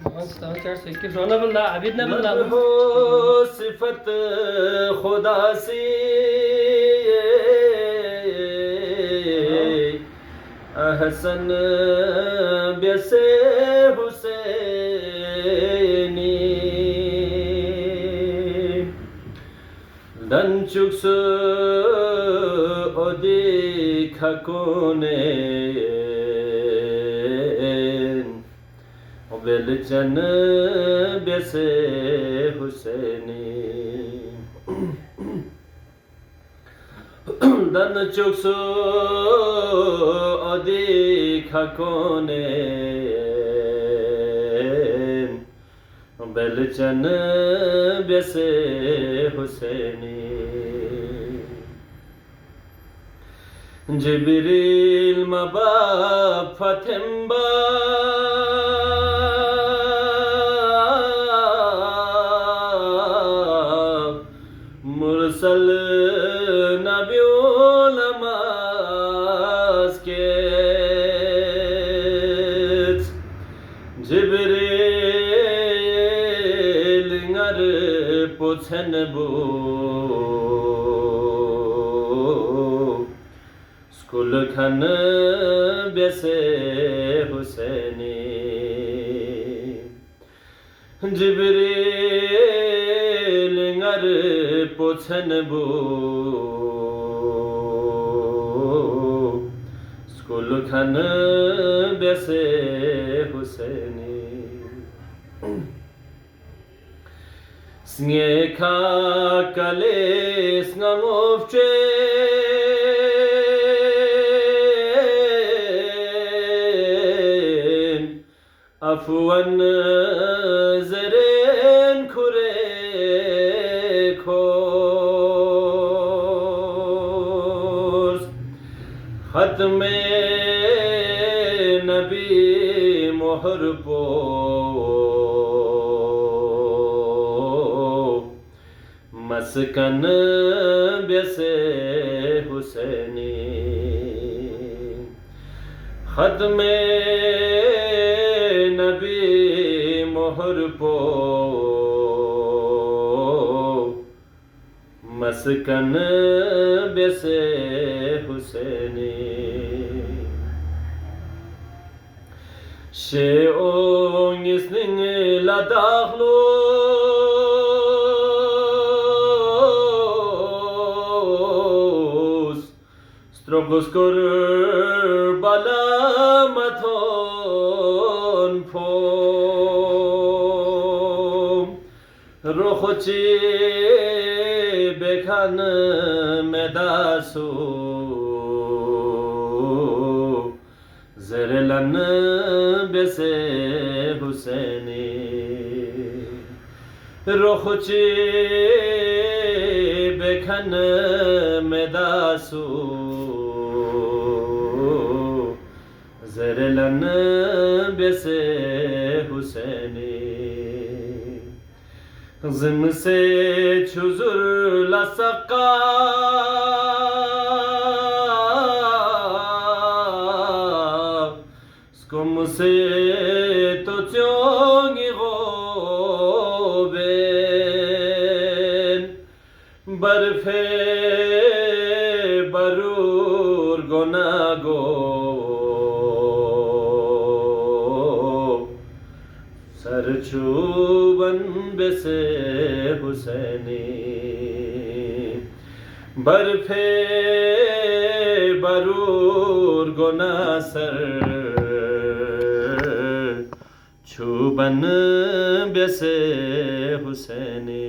421 रोना बंदा आबिद ना बंदा हो सिफत खुदा सी अहसन बेसे हुसैनी दंचुक्स ओदी खकोने बेलचन बेसे हुसैनी दन चुक्सो ओदी खकोने बेलचन बेसे हुसैनी जिब्रील मबा फतेम्बा मुरसल नबियों नमाज के जिब्रील नर पुछन बो स्कूल खन बेसे हुसैनी जिब्रील नर पुछन बो स्कूल खन बेसे हुसैनी स्ने खा कले स्नमोफ्चे अफवन जरेन खुरे खोर्स खत्मे नबी मोहर पो मस्कन बेसे हुसैनी खत्मे नबी मोहर पो मस्कन बेसे Husaini शेओं इसनिंग लदाखलो Stroboskur balamathon phom rochochi bekhan medasu zerelan bese husaini rochochi bekhan medasu زرلن बेसे हुसैनी जिम से छुजुर लसका स्कुम से तो चोंगी गोबेन बर्फे बरूर गोनागो सरचूबन बेसे हुसैनी बर्फे बरूर गोना सर छूबन बेसे हुसैनी